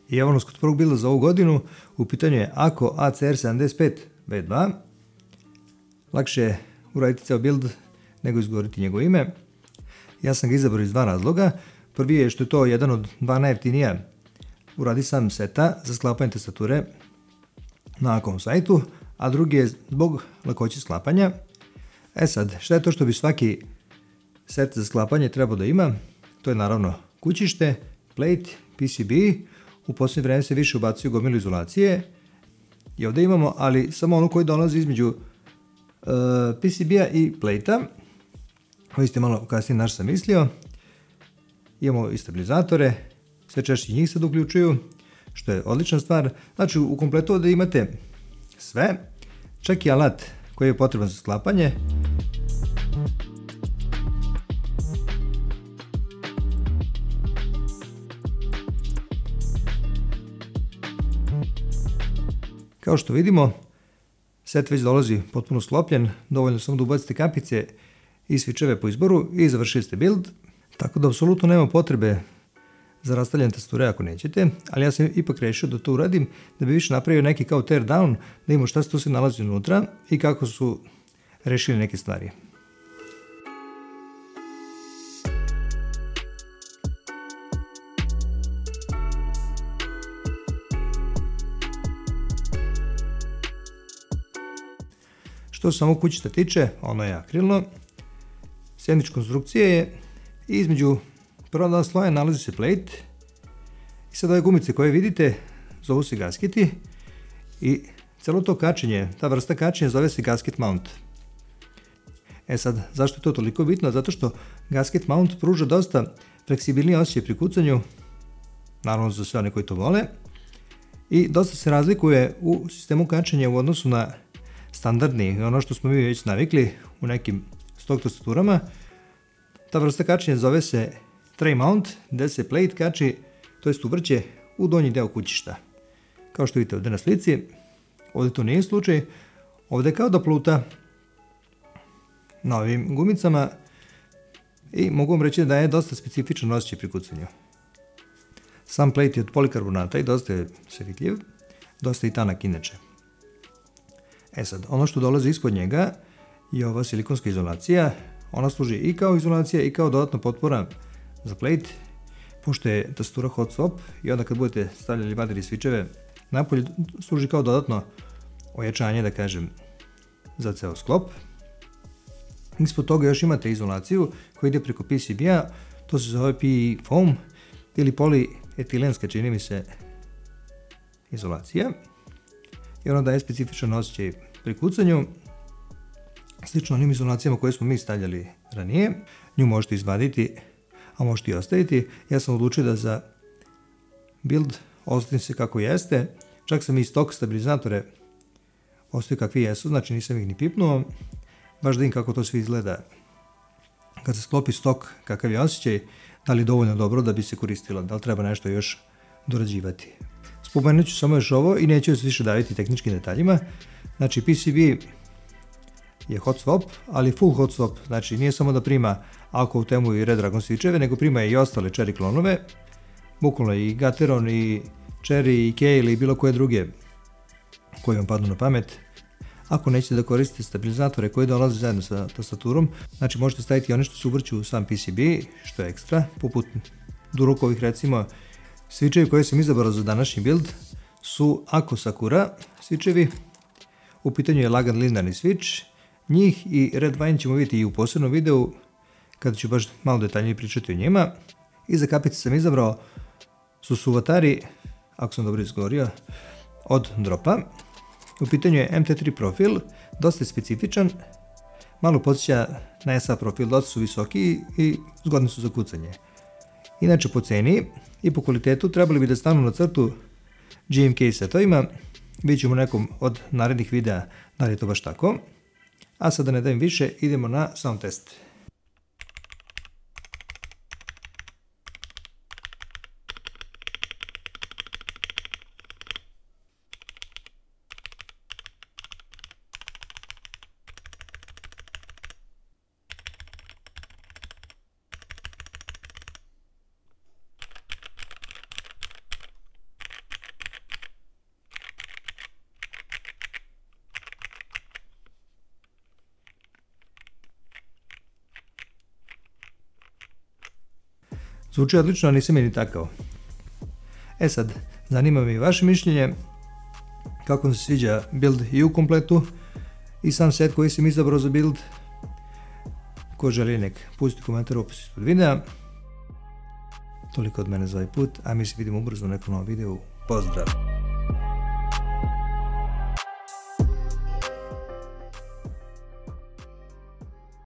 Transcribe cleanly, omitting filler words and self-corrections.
I evo nas kod prvog bilda za ovu godinu. U pitanju je Ako ACR75V2. Lakše je uraditi ceo build nego izgovoriti njegovo ime. Ja sam ga izabrao iz dva razloga. Prvi je što je to jedan od dva najjeftinija uradi sam seta za sklapanje tastature na Akovom sajtu, a drugi je zbog lakoće sklapanja. Sad, šta je to što bi svaki set za sklapanje trebao da ima? To je naravno kućište, plate, PCB, u posljednje vreme se više ubacuju gomilu izolacije i ovdje imamo, ali samo ono koji dolazi između PCB-a i plate-a. Ovo ste malo kasnije naš sam mislio. Imamo i stabilizatore, sve češće njih sad uključuju, što je odlična stvar. Znači u kompletu ovdje imate sve, čak i alat koji je potreban za sklapanje. Kao što vidimo, set već dolazi potpuno sklopljen, dovoljno samo da ubacite kapice i svičeve po izboru i završili ste build, tako da apsolutno nema potrebe za rastavljanje tastature ako nećete, ali ja sam ipak rešio da to uradim, da bi više napravio neki kao tear down, da vidimo šta se tu se nalazi unutra i kako su rešili neke stvari. Što se samo kućišta tiče, ono je akrilno, sandvič konstrukcije je i između prva dva sloja nalazi se plate i sad ove gumice koje vidite zovu se gasketi i celo to kačenje, ta vrsta kačenja zove se gasket mount. Sad, zašto je to toliko bitno? Zato što gasket mount pruža dosta fleksibilnije osjećaj pri kucanju, naravno za sve one koji to vole, i dosta se razlikuje u sistemu kačenja u odnosu na standardni, ono što smo mi već navikli u nekim stock tastaturama. Ta vrsta kačenja zove se tray mount, gde se plate kači, to jest uvrće u donji deo kućišta. Kao što vidite ovdje na slici, ovdje to nije slučaj, ovdje kao da pluta na ovim gumicama i mogu vam reći da je dosta specifičan osjećaj pri kucanju. Sam plate je od polikarbonata i dosta je svitljiv, dosta i tanak inače. Sad, ono što dolazi ispod njega je ova silikonska izolacija. Ona služi i kao izolacija i kao dodatna potpora za plate, pošto je tastatura hot swap i onda kad budete stavljali vadili svičeve napolje, služi kao dodatno ojačanje, da kažem, za ceo sklop. Ispod toga još imate izolaciju koja ide preko PCB-a, to se zove PE foam ili polietilenska, čini mi se, izolacija. I ona daje specifičan osjećaj pri kucanju, slično onim izolacijama koje smo mi stavljali ranije. Nju možete izvaditi, a možete i ostaviti. Ja sam odlučio da za build ostavim se kako jeste, čak sam i stok stabilizatore ostavio kakvi jesu, znači nisam ih ni pipnuo, baš da vidim kako to sve izgleda kad se sklopi stok, kakav je osjećaj, da li je dovoljno dobro da bi se koristilo, da li treba nešto još dorađivati. Spomenut ću samo još ovo i neću se više daviti tehničkim detaljima. Znači PCB je hot swap, ali full hot swap, znači nije samo da prima Ako u temu i Redragon switcheve, nego prima i ostale Cherry klonove, bukvalno i Gateron, i Cherry, i Keil i bilo koje druge koje vam padnu na pamet. Ako nećete da koristite stabilizatore koji dolaze zajedno sa tastaturom, znači možete staviti one što se uvrću u sam PCB, što je ekstra, poput Durokovih recimo. Switchevi koje sam izabrao za današnji build su Ako Sakura switchevi, u pitanju je lagan linearni switch, njih i Red Vine ćemo vidjeti i u posebnom videu, kada ću baš malo detaljnije pričati o njima. I za kapice sam izabrao su Suvatari, ako sam dobro izgovorio, od Dropa. U pitanju je MT3 profil, dosta je specifičan, malo podsjeća na SA profil, dosta su visoki i zgodni su za kucanje. Inače po ceni i po kvalitetu trebali bi da stanu na crtu GMK setovima, vidjet ćemo u nekom od narednih videa da li je to baš tako. A sada ne dajem više, idemo na sound test. Zvuči odlično, a nisam je ni takao. E sad, zanima me i vaše mišljenje, kako vam se sviđa build i u kompletu i sam set koji sam izabrao za build. Ko želi nek pusti komentar u opisu ispod videa. Toliko od mene za ovaj put, a mi se vidimo ubrzo u nekom novom videu. Pozdrav!